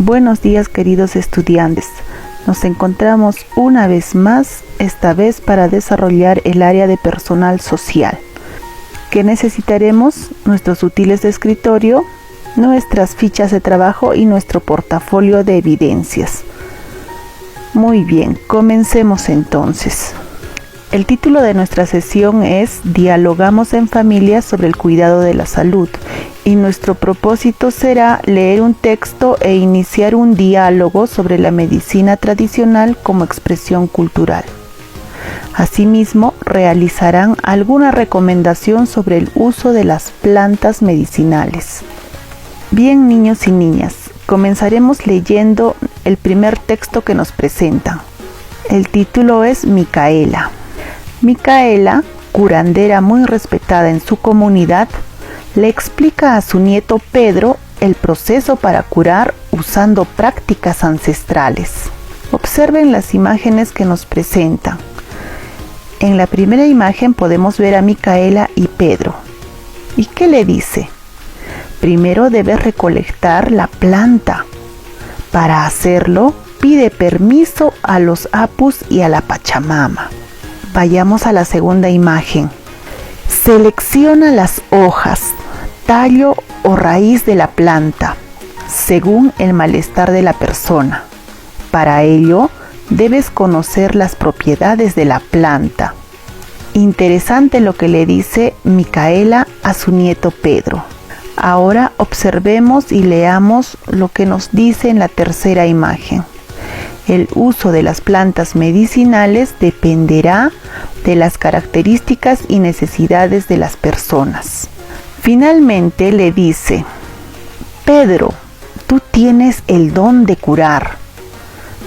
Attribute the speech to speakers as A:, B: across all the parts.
A: Buenos días, queridos estudiantes. Nos encontramos una vez más, esta vez para desarrollar el área de personal social. ¿Qué necesitaremos? Nuestros útiles de escritorio, nuestras fichas de trabajo y nuestro portafolio de evidencias. Muy bien, comencemos entonces. El título de nuestra sesión es Dialogamos en familia sobre el cuidado de la salud, y nuestro propósito será leer un texto e iniciar un diálogo sobre la medicina tradicional como expresión cultural. Asimismo, realizarán alguna recomendación sobre el uso de las plantas medicinales. Bien, niños y niñas, comenzaremos leyendo el primer texto que nos presentan. El título es Micaela. Micaela, curandera muy respetada en su comunidad, le explica a su nieto Pedro el proceso para curar usando prácticas ancestrales. Observen las imágenes que nos presentan. En la primera imagen podemos ver a Micaela y Pedro. ¿Y qué le dice? Primero debes recolectar la planta. Para hacerlo, pide permiso a los apus y a la Pachamama. Vayamos a la segunda imagen. Selecciona las hojas, tallo o raíz de la planta, según el malestar de la persona. Para ello, debes conocer las propiedades de la planta. Interesante lo que le dice Micaela a su nieto Pedro. Ahora observemos y leamos lo que nos dice en la tercera imagen. El uso de las plantas medicinales dependerá de las características y necesidades de las personas. Finalmente le dice, Pedro, tú tienes el don de curar.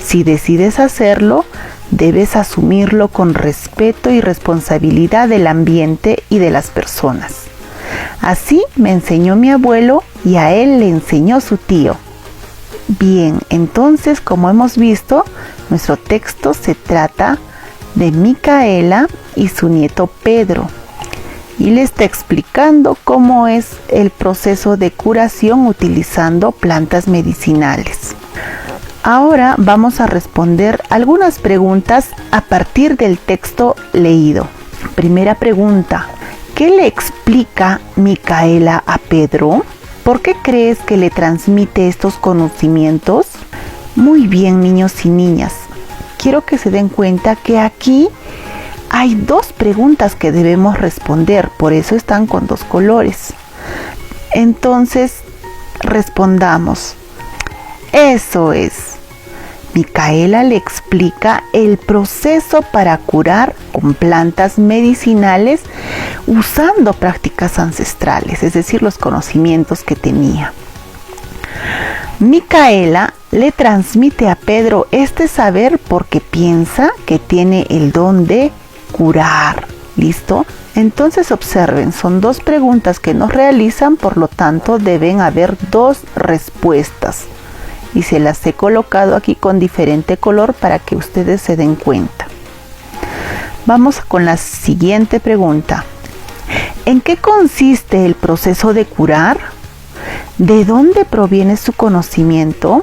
A: Si decides hacerlo, debes asumirlo con respeto y responsabilidad del ambiente y de las personas. Así me enseñó mi abuelo y a él le enseñó su tío. Bien, entonces, como hemos visto, nuestro texto se trata de Micaela y su nieto Pedro. Y le está explicando cómo es el proceso de curación utilizando plantas medicinales. Ahora vamos a responder algunas preguntas a partir del texto leído. Primera pregunta, ¿qué le explica Micaela a Pedro? ¿Por qué crees que le transmite estos conocimientos? Muy bien, niños y niñas. Quiero que se den cuenta que aquí hay dos preguntas que debemos responder, por eso están con dos colores. Entonces, respondamos. Eso es. Micaela le explica el proceso para curar con plantas medicinales usando prácticas ancestrales, es decir, los conocimientos que tenía. Micaela le transmite a Pedro este saber porque piensa que tiene el don de curar. ¿Listo? Entonces observen, son dos preguntas que nos realizan, por lo tanto deben haber dos respuestas. Y se las he colocado aquí con diferente color para que ustedes se den cuenta. Vamos con la siguiente pregunta. ¿En qué consiste el proceso de curar? ¿De dónde proviene su conocimiento?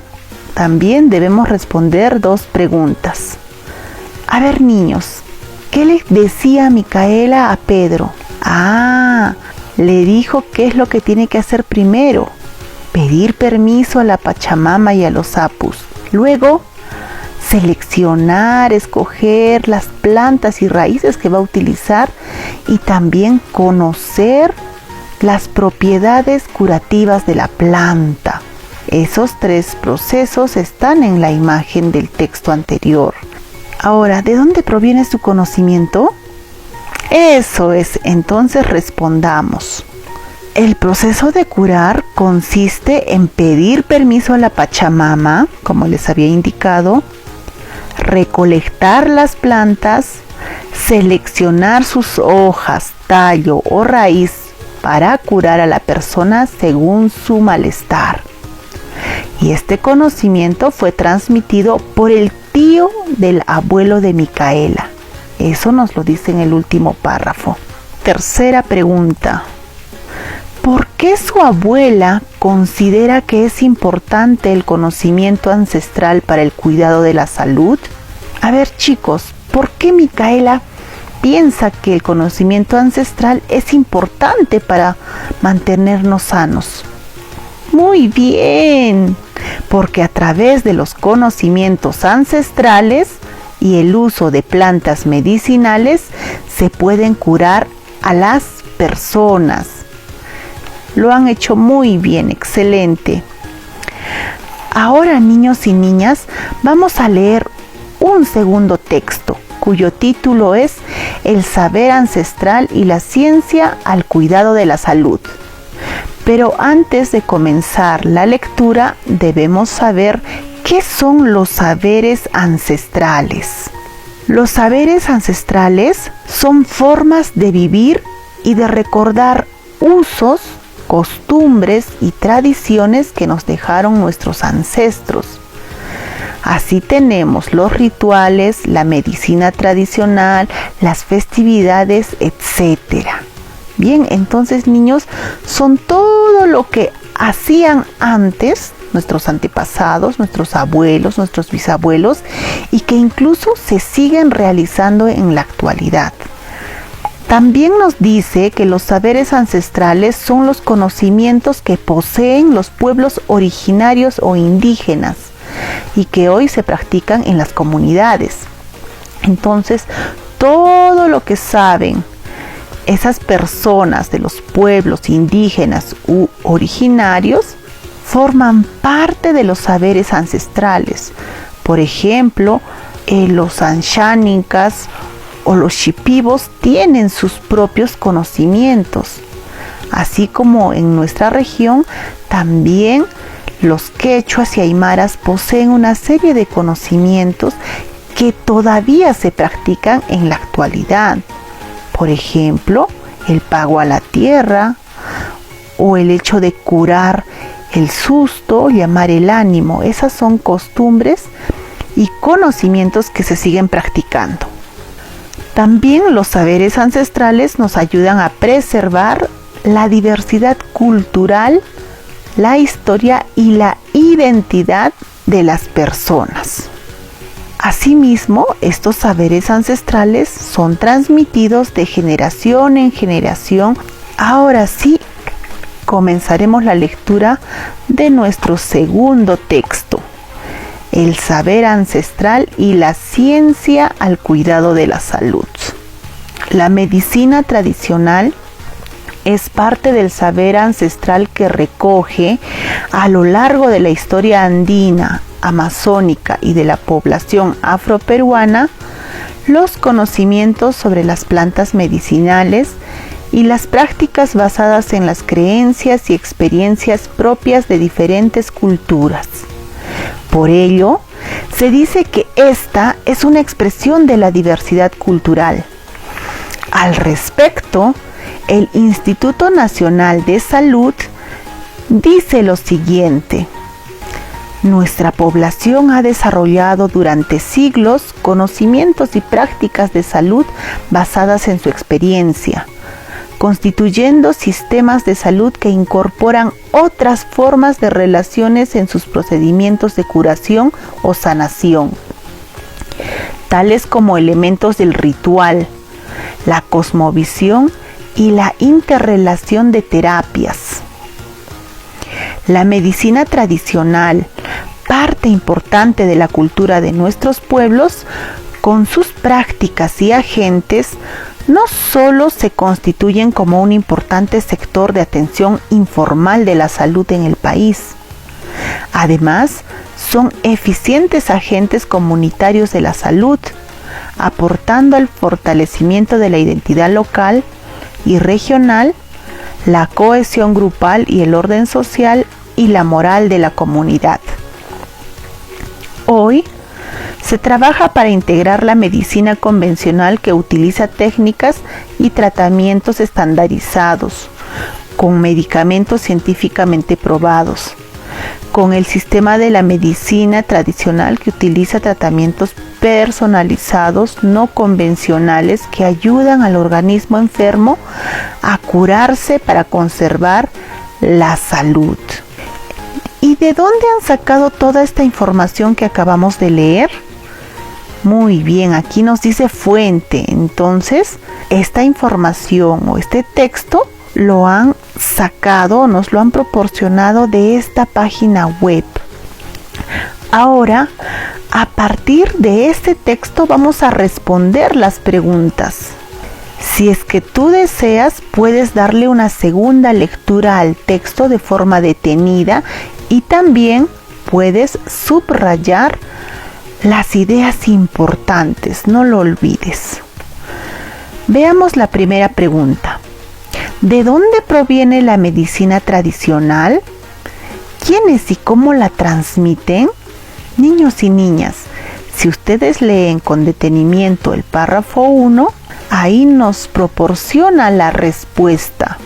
A: También debemos responder dos preguntas. A ver, niños, ¿qué le decía Micaela a Pedro? Le dijo qué es lo que tiene que hacer primero. Pedir permiso a la Pachamama y a los apus. Luego, seleccionar, escoger las plantas y raíces que va a utilizar y también conocer las propiedades curativas de la planta. Esos tres procesos están en la imagen del texto anterior. Ahora, ¿de dónde proviene su conocimiento? Eso es, entonces respondamos. El proceso de curar consiste en pedir permiso a la Pachamama, como les había indicado, recolectar las plantas, seleccionar sus hojas, tallo o raíz para curar a la persona según su malestar. Y este conocimiento fue transmitido por el tío del abuelo de Micaela. Eso nos lo dice en el último párrafo. Tercera pregunta. ¿Por qué su abuela considera que es importante el conocimiento ancestral para el cuidado de la salud? A ver, chicos, ¿por qué Micaela piensa que el conocimiento ancestral es importante para mantenernos sanos? Muy bien, porque a través de los conocimientos ancestrales y el uso de plantas medicinales se pueden curar a las personas. Lo han hecho muy bien, excelente. Ahora, niños y niñas, vamos a leer un segundo texto, cuyo título es El saber ancestral y la ciencia al cuidado de la salud. Pero antes de comenzar la lectura, debemos saber qué son los saberes ancestrales. Los saberes ancestrales son formas de vivir y de recordar usos, costumbres y tradiciones que nos dejaron nuestros ancestros. Así tenemos los rituales, la medicina tradicional, las festividades, etc. Bien, entonces, niños, son todo lo que hacían antes nuestros antepasados, nuestros abuelos, nuestros bisabuelos, y que incluso se siguen realizando en la actualidad. También nos dice que los saberes ancestrales son los conocimientos que poseen los pueblos originarios o indígenas y que hoy se practican en las comunidades. Entonces, todo lo que saben esas personas de los pueblos indígenas u originarios forman parte de los saberes ancestrales. Por ejemplo, los anshánicas o los shipibos tienen sus propios conocimientos. Así como en nuestra región, también los quechuas y aymaras poseen una serie de conocimientos que todavía se practican en la actualidad. Por ejemplo, el pago a la tierra o el hecho de curar el susto, llamar el ánimo. Esas son costumbres y conocimientos que se siguen practicando. También los saberes ancestrales nos ayudan a preservar la diversidad cultural, la historia y la identidad de las personas. Asimismo, estos saberes ancestrales son transmitidos de generación en generación. Ahora sí, comenzaremos la lectura de nuestro segundo texto, El saber ancestral y la ciencia al cuidado de la salud. La medicina tradicional es parte del saber ancestral que recoge a lo largo de la historia andina, amazónica y de la población afroperuana los conocimientos sobre las plantas medicinales y las prácticas basadas en las creencias y experiencias propias de diferentes culturas. Por ello, se dice que esta es una expresión de la diversidad cultural. Al respecto, el Instituto Nacional de Salud dice lo siguiente: nuestra población ha desarrollado durante siglos conocimientos y prácticas de salud basadas en su experiencia, constituyendo sistemas de salud que incorporan otras formas de relaciones en sus procedimientos de curación o sanación, tales como elementos del ritual, la cosmovisión y la interrelación de terapias. La medicina tradicional, parte importante de la cultura de nuestros pueblos, con sus prácticas y agentes, no solo se constituyen como un importante sector de atención informal de la salud en el país, además son eficientes agentes comunitarios de la salud, aportando al fortalecimiento de la identidad local y regional, la cohesión grupal y el orden social y la moral de la comunidad. Hoy se trabaja para integrar la medicina convencional que utiliza técnicas y tratamientos estandarizados, con medicamentos científicamente probados, con el sistema de la medicina tradicional, que utiliza tratamientos personalizados no convencionales que ayudan al organismo enfermo a curarse para conservar la salud. ¿Y de dónde han sacado toda esta información que acabamos de leer? Muy bien, aquí nos dice fuente. Entonces, esta información o este texto lo han sacado, nos lo han proporcionado de esta página web. Ahora, a partir de este texto vamos a responder las preguntas. Si es que tú deseas, puedes darle una segunda lectura al texto de forma detenida y también puedes subrayar las ideas importantes, no lo olvides. Veamos la primera pregunta. ¿De dónde proviene la medicina tradicional? ¿Quiénes y cómo la transmiten? Niños y niñas, si ustedes leen con detenimiento el párrafo 1, ahí nos proporciona la respuesta.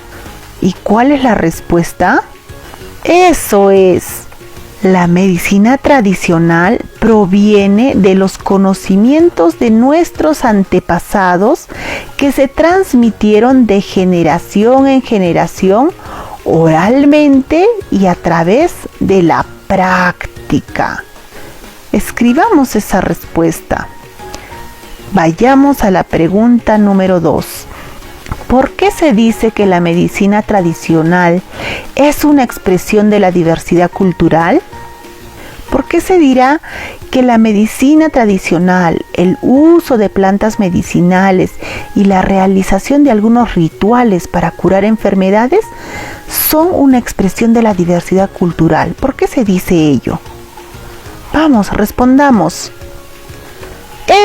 A: ¿Y cuál es la respuesta? Eso es. La medicina tradicional proviene de los conocimientos de nuestros antepasados que se transmitieron de generación en generación oralmente y a través de la práctica. Escribamos esa respuesta. Vayamos a la pregunta número 2. ¿Por qué se dice que la medicina tradicional es una expresión de la diversidad cultural? ¿Por qué se dirá que la medicina tradicional, el uso de plantas medicinales y la realización de algunos rituales para curar enfermedades son una expresión de la diversidad cultural? ¿Por qué se dice ello? Vamos, respondamos.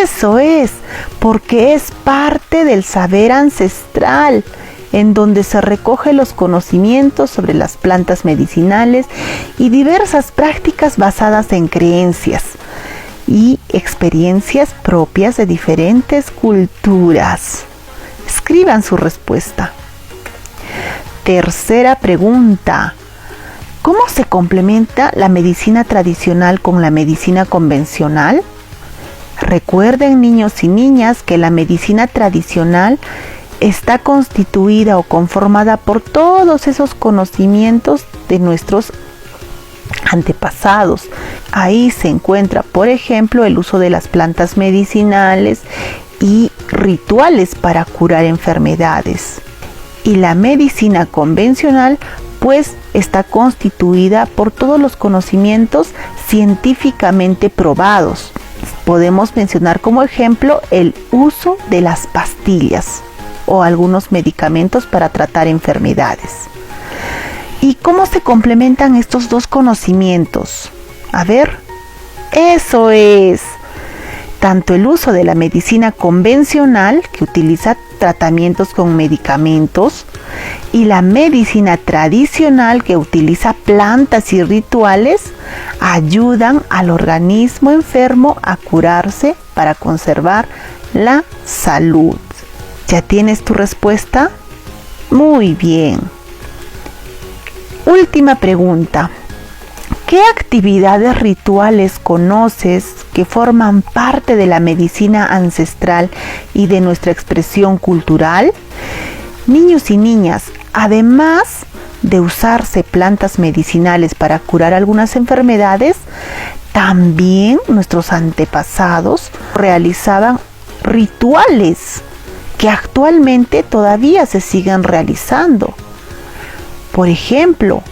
A: Eso es, porque es parte del saber ancestral, en donde se recogen los conocimientos sobre las plantas medicinales y diversas prácticas basadas en creencias y experiencias propias de diferentes culturas. Escriban su respuesta. Tercera pregunta. ¿Cómo se complementa la medicina tradicional con la medicina convencional? Recuerden, niños y niñas, que la medicina tradicional está constituida o conformada por todos esos conocimientos de nuestros antepasados. Ahí se encuentra, por ejemplo, el uso de las plantas medicinales y rituales para curar enfermedades. Y la medicina convencional, pues, está constituida por todos los conocimientos científicamente probados. Podemos mencionar como ejemplo el uso de las pastillas o algunos medicamentos para tratar enfermedades. ¿Y cómo se complementan estos dos conocimientos? A ver, eso es. Tanto el uso de la medicina convencional, que utiliza tratamientos con medicamentos, y la medicina tradicional, que utiliza plantas y rituales, ayudan al organismo enfermo a curarse para conservar la salud. ¿Ya tienes tu respuesta? Muy bien. Última pregunta. ¿Qué actividades rituales conoces que forman parte de la medicina ancestral y de nuestra expresión cultural? Niños y niñas, además de usarse plantas medicinales para curar algunas enfermedades, también nuestros antepasados realizaban rituales que actualmente todavía se siguen realizando. Por ejemplo,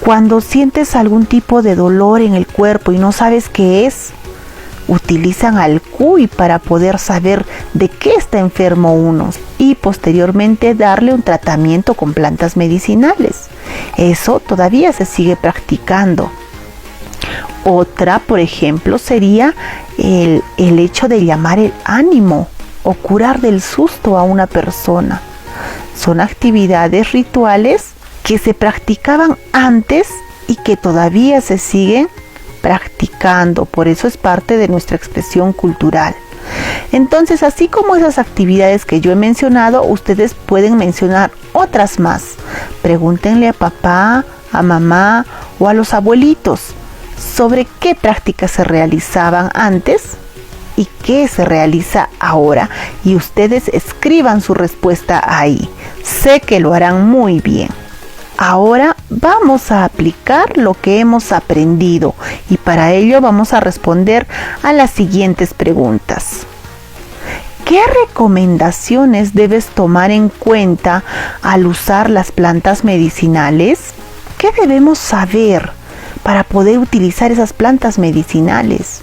A: cuando sientes algún tipo de dolor en el cuerpo y no sabes qué es, utilizan al cuy para poder saber de qué está enfermo uno y posteriormente darle un tratamiento con plantas medicinales. Eso todavía se sigue practicando. Otra, por ejemplo, sería el hecho de llamar el ánimo o curar del susto a una persona. Son actividades rituales que se practicaban antes y que todavía se siguen practicando, por eso es parte de nuestra expresión cultural. Entonces, así como esas actividades que yo he mencionado, ustedes pueden mencionar otras más. Pregúntenle a papá, a mamá o a los abuelitos sobre qué prácticas se realizaban antes y qué se realiza ahora, y ustedes escriban su respuesta ahí. Sé que lo harán muy bien. Ahora vamos a aplicar lo que hemos aprendido y para ello vamos a responder a las siguientes preguntas. ¿Qué recomendaciones debes tomar en cuenta al usar las plantas medicinales? ¿Qué debemos saber para poder utilizar esas plantas medicinales?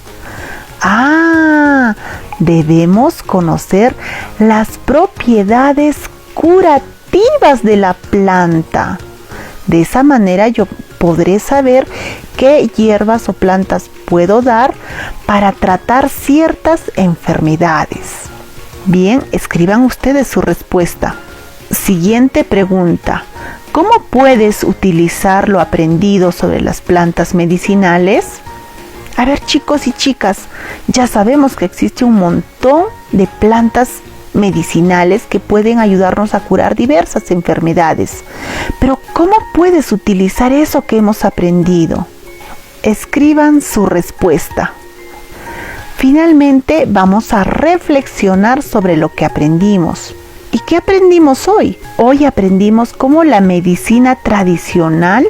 A: Debemos conocer las propiedades curativas de la planta. De esa manera yo podré saber qué hierbas o plantas puedo dar para tratar ciertas enfermedades. Bien, escriban ustedes su respuesta. Siguiente pregunta. ¿Cómo puedes utilizar lo aprendido sobre las plantas medicinales? A ver, chicos y chicas, ya sabemos que existe un montón de plantas medicinales que pueden ayudarnos a curar diversas enfermedades. Pero ¿cómo puedes utilizar eso que hemos aprendido? Escriban su respuesta. Finalmente vamos a reflexionar sobre lo que aprendimos. ¿Y qué aprendimos hoy? Hoy aprendimos cómo la medicina tradicional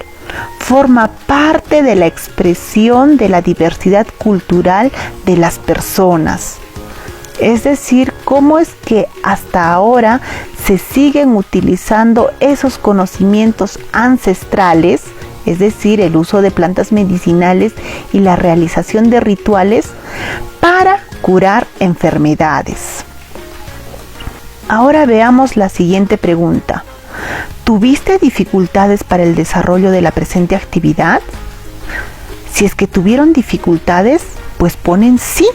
A: forma parte de la expresión de la diversidad cultural de las personas. Es decir, cómo es que hasta ahora se siguen utilizando esos conocimientos ancestrales, es decir, el uso de plantas medicinales y la realización de rituales para curar enfermedades. Ahora veamos la siguiente pregunta. ¿Tuviste dificultades para el desarrollo de la presente actividad? Si es que tuvieron dificultades, pues ponen sí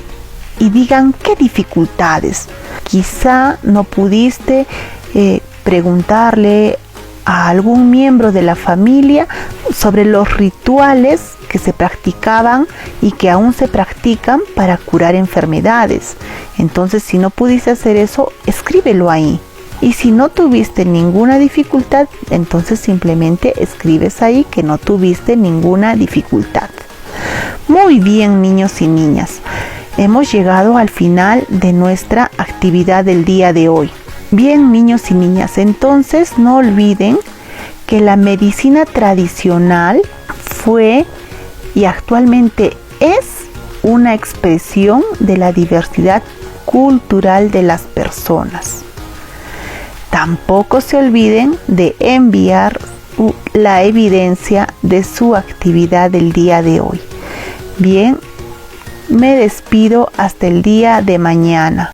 A: y digan qué dificultades. Quizá no pudiste preguntarle a algún miembro de la familia sobre los rituales que se practicaban y que aún se practican para curar enfermedades. Entonces, si no pudiste hacer eso, escríbelo ahí. Y si no tuviste ninguna dificultad, entonces simplemente escribes ahí que no tuviste ninguna dificultad. Muy bien, niños y niñas. Hemos llegado al final de nuestra actividad del día de hoy. Bien, niños y niñas, entonces no olviden que la medicina tradicional fue y actualmente es una expresión de la diversidad cultural de las personas. Tampoco se olviden de enviar la evidencia de su actividad del día de hoy. Bien, me despido hasta el día de mañana.